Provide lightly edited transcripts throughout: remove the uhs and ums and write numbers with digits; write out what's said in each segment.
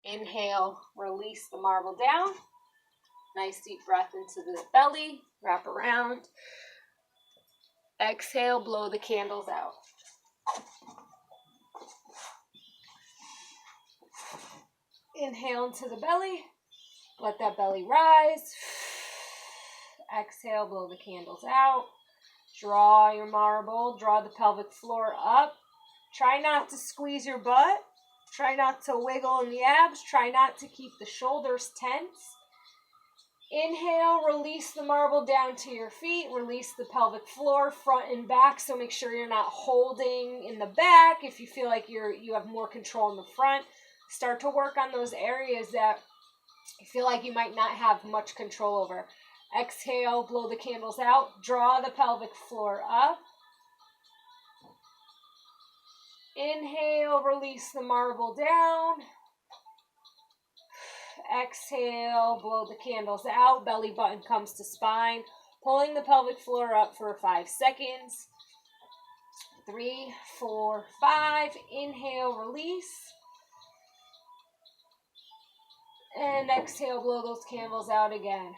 Inhale, release the marble down. Nice deep breath into the belly, wrap around. Exhale, blow the candles out. Inhale into the belly, let that belly rise. Exhale, blow the candles out. Draw your marble, draw the pelvic floor up. Try not to squeeze your butt. Try not to wiggle in the abs. Try not to keep the shoulders tense. Inhale, release the marble down to your feet. Release the pelvic floor, front and back. So make sure you're not holding in the back. If you feel like you have more control in the front, start to work on those areas that you feel like you might not have much control over. Exhale, blow the candles out. Draw the pelvic floor up. Inhale, release the marble down. Exhale, blow the candles out. Belly button comes to spine. Pulling the pelvic floor up for 5 seconds. 3, 4, 5. Inhale, release. And exhale, blow those candles out again.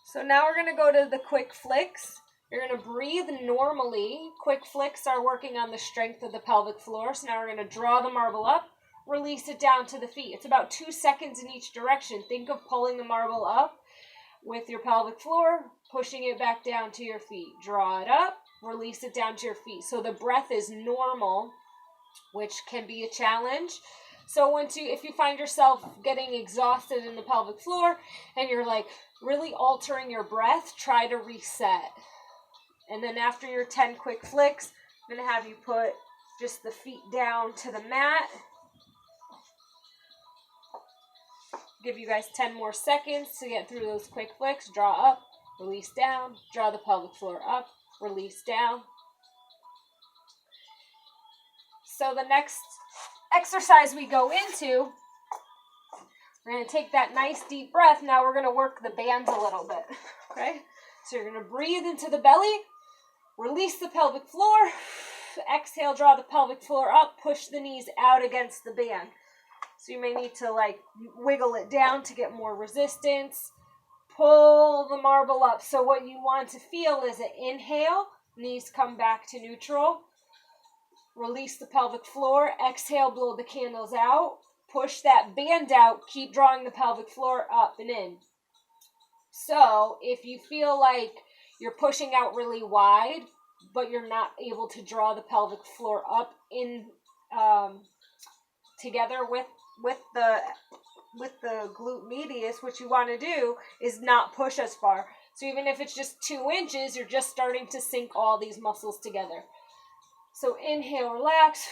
So now we're going to go to the quick flicks. You're going to breathe normally. Quick flicks are working on the strength of the pelvic floor. So now we're going to draw the marble up, release it down to the feet. It's about 2 seconds in each direction. Think of pulling the marble up with your pelvic floor, pushing it back down to your feet. Draw it up, release it down to your feet. So the breath is normal, which can be a challenge. So if you find yourself getting exhausted in the pelvic floor and you're like really altering your breath, try to reset. And then after your 10 quick flicks, I'm going to have you put just the feet down to the mat. Give you guys 10 more seconds to get through those quick flicks. Draw up, release down, draw the pelvic floor up, release down. So the next exercise we go into, we're going to take that nice deep breath. Now we're going to work the bands a little bit, okay? So you're going to breathe into the belly, release the pelvic floor, exhale, draw the pelvic floor up, push the knees out against the band. So you may need to wiggle it down to get more resistance. Pull the marble up. So what you want to feel is an inhale, knees come back to neutral. Release the pelvic floor, exhale, blow the candles out. Push that band out, keep drawing the pelvic floor up and in. So if you feel like you're pushing out really wide, but you're not able to draw the pelvic floor up in together with the glute medius, what you want to do is not push as far. So even if it's just 2 inches, you're just starting to sink all these muscles together. So inhale, relax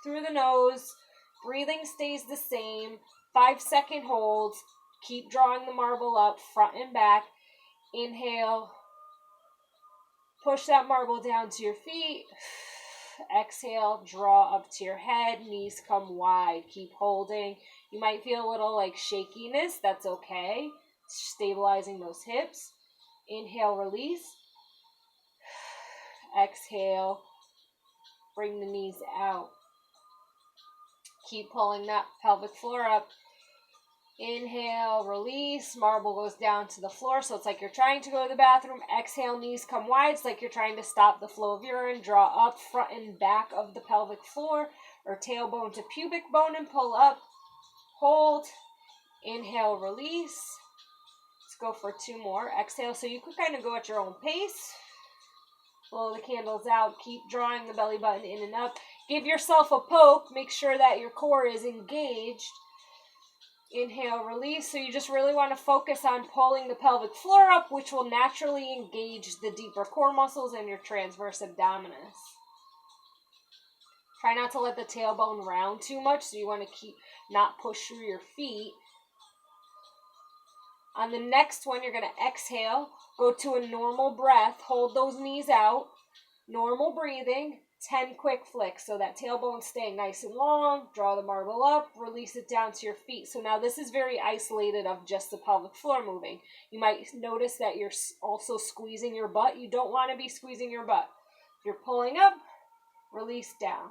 through the nose. Breathing stays the same. 5-second holds. Keep drawing the marble up front and back. Inhale. Push that marble down to your feet. Exhale, draw up to your head. Knees come wide. Keep holding. You might feel a little shakiness. That's okay. Stabilizing those hips. Inhale, release. Exhale. Bring the knees out. Keep pulling that pelvic floor up. Inhale, release. Marble goes down to the floor. So it's like you're trying to go to the bathroom. Exhale, knees come wide. It's like you're trying to stop the flow of urine. Draw up front and back of the pelvic floor or tailbone to pubic bone and pull up. Hold. Inhale, release. Let's go for 2 more. Exhale. So you could kind of go at your own pace. Blow the candles out. Keep drawing the belly button in and up. Give yourself a poke. Make sure that your core is engaged. Inhale, release. So you just really want to focus on pulling the pelvic floor up, which will naturally engage the deeper core muscles and your transverse abdominis. Try not to let the tailbone round too much, so you want to not push through your feet. On the next one, you're going to exhale. Go to a normal breath. Hold those knees out. Normal breathing. 10 quick flicks. So that tailbone staying nice and long. Draw the marble up. Release it down to your feet. So now this is very isolated of just the pelvic floor moving. You might notice that you're also squeezing your butt. You don't want to be squeezing your butt. If you're pulling up, release down.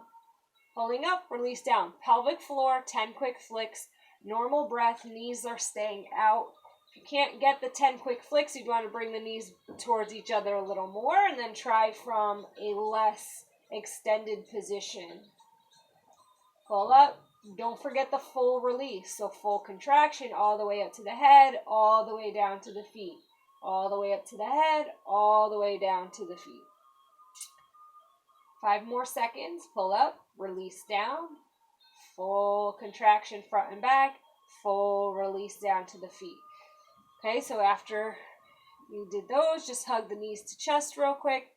Pulling up, release down. Pelvic floor, 10 quick flicks. Normal breath, knees are staying out. If you can't get the 10 quick flicks, you'd want to bring the knees towards each other a little more and then try from a less extended position. Pull up. Don't forget the full release. So full contraction all the way up to the head, all the way down to the feet. All the way up to the head, all the way down to the feet. 5 more seconds. Pull up, release down. Full contraction front and back. Full release down to the feet. Okay, so after you did those, just hug the knees to chest real quick.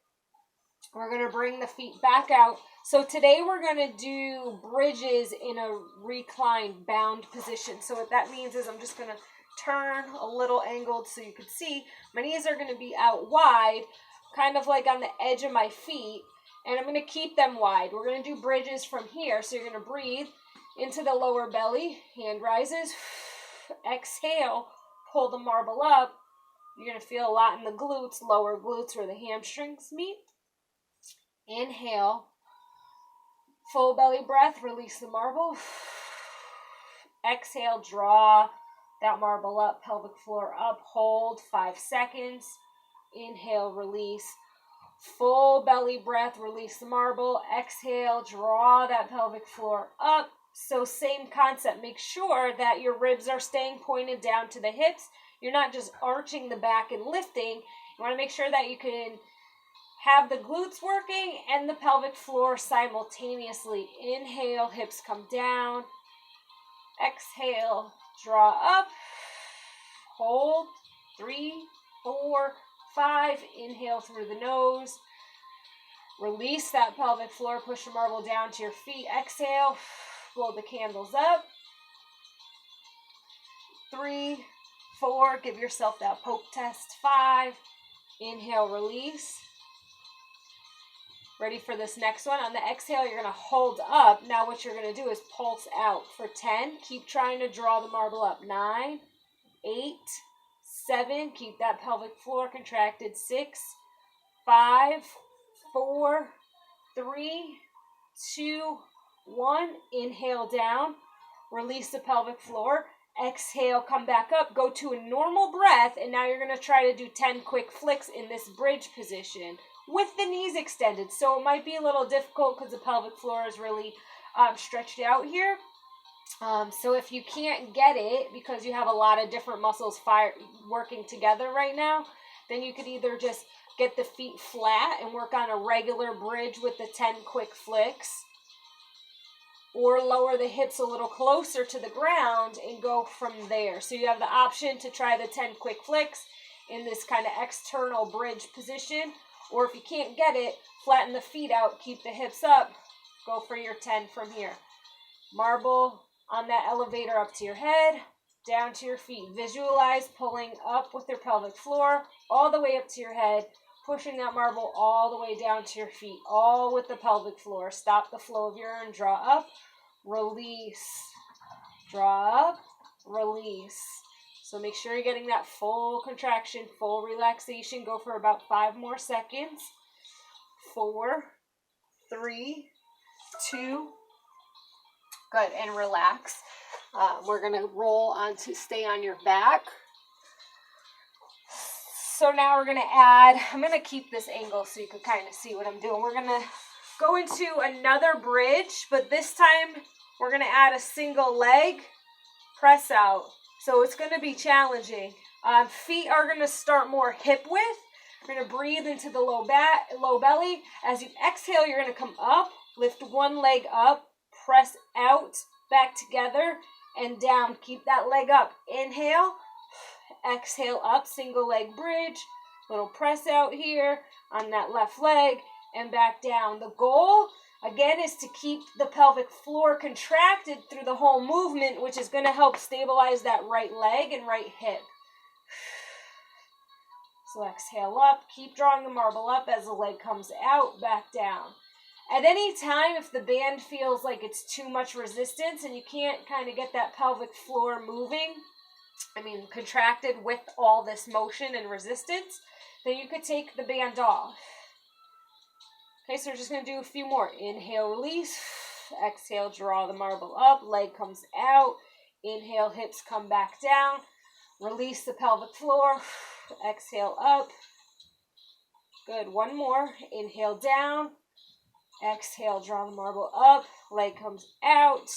We're going to bring the feet back out. So today we're going to do bridges in a reclined bound position. So what that means is I'm just going to turn a little angled so you can see. My knees are going to be out wide, kind of like on the edge of my feet. And I'm going to keep them wide. We're going to do bridges from here. So you're going to breathe into the lower belly. Hand rises. Exhale. Pull the marble up. You're going to feel a lot in the glutes, lower glutes where the hamstrings meet. Inhale. Full belly breath. Release the marble. Exhale. Draw that marble up. Pelvic floor up. Hold 5 seconds. Inhale. Release. Full belly breath, release the marble. Exhale, draw that pelvic floor up. So same concept. Make sure that your ribs are staying pointed down to the hips. You're not just arching the back and lifting. You want to make sure that you can have the glutes working and the pelvic floor simultaneously. Inhale, hips come down. Exhale, draw up. Hold. 3, 4, 5, inhale through the nose. Release that pelvic floor. Push the marble down to your feet. Exhale. Blow the candles up. 3, 4. Give yourself that poke test. 5. Inhale, release. Ready for this next one. On the exhale, you're going to hold up. Now what you're going to do is pulse out for 10. Keep trying to draw the marble up. 9, 8, 7, keep that pelvic floor contracted. 6, 5, 4, 3, 2, 1. Inhale down. Release the pelvic floor. Exhale, come back up. Go to a normal breath. And now you're going to try to do 10 quick flicks in this bridge position with the knees extended. So it might be a little difficult because the pelvic floor is really stretched out here. So if you can't get it because you have a lot of different muscles working together right now, then you could either just get the feet flat and work on a regular bridge with the 10 quick flicks, or lower the hips a little closer to the ground and go from there. So you have the option to try the 10 quick flicks in this kind of external bridge position, or if you can't get it, flatten the feet out, keep the hips up, go for your 10 from here. Marble on that elevator up to your head, down to your feet. Visualize pulling up with your pelvic floor, all the way up to your head, pushing that marble all the way down to your feet, all with the pelvic floor. Stop the flow of urine, draw up, release, draw up, release. So make sure you're getting that full contraction, full relaxation. Go for about 5 more seconds. 4, 3, 2, good, and relax. We're going to roll on to stay on your back. So now we're going to add, I'm going to keep this angle so you can kind of see what I'm doing. We're going to go into another bridge, but this time we're going to add a single leg press out. So it's going to be challenging. Feet are going to start more hip width. We're going to breathe into the low belly. As you exhale, you're going to come up, lift one leg up, press out, back together, and down. Keep that leg up. Inhale, exhale up, single leg bridge, little press out here on that left leg, and back down. The goal, again, is to keep the pelvic floor contracted through the whole movement, which is going to help stabilize that right leg and right hip. So exhale up, keep drawing the marble up as the leg comes out, back down. At any time, if the band feels like it's too much resistance and you can't kind of get that pelvic floor moving, contracted with all this motion and resistance, then you could take the band off. Okay, so we're just going to do a few more. Inhale, release. Exhale, draw the marble up. Leg comes out. Inhale, hips come back down. Release the pelvic floor. Exhale, up. Good. One more. Inhale, down. Exhale, draw the marble up. Leg comes out.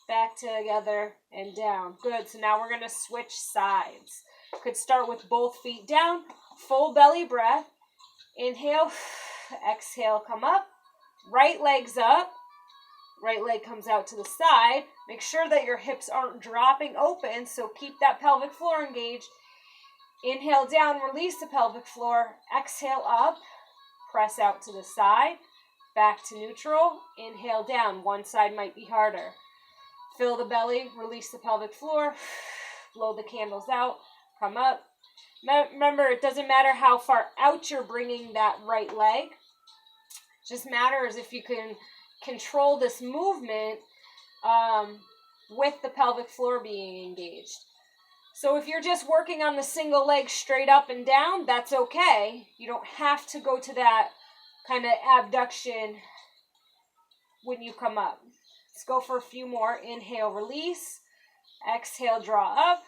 Back together and down. Good. So now we're going to switch sides. Could start with both feet down. Full belly breath. Inhale. Exhale, come up. Right leg's up. Right leg comes out to the side. Make sure that your hips aren't dropping open, so keep that pelvic floor engaged. Inhale down, release the pelvic floor. Exhale up. Press out to the side. Back to neutral. Inhale down. One side might be harder. Fill the belly, release the pelvic floor. Blow the candles out. Come up. Remember, it doesn't matter how far out you're bringing that right leg. It just matters if you can control this movement with the pelvic floor being engaged. So if you're just working on the single leg straight up and down, that's okay. You don't have to go to that kind of abduction when you come up. Let's go for a few more. Inhale, release. Exhale, draw up.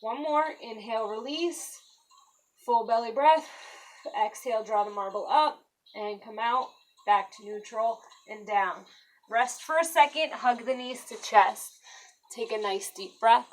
One more. Inhale, release. Full belly breath. Exhale, draw the marble up and come out. Back to neutral and down. Rest for a second. Hug the knees to chest. Take a nice deep breath.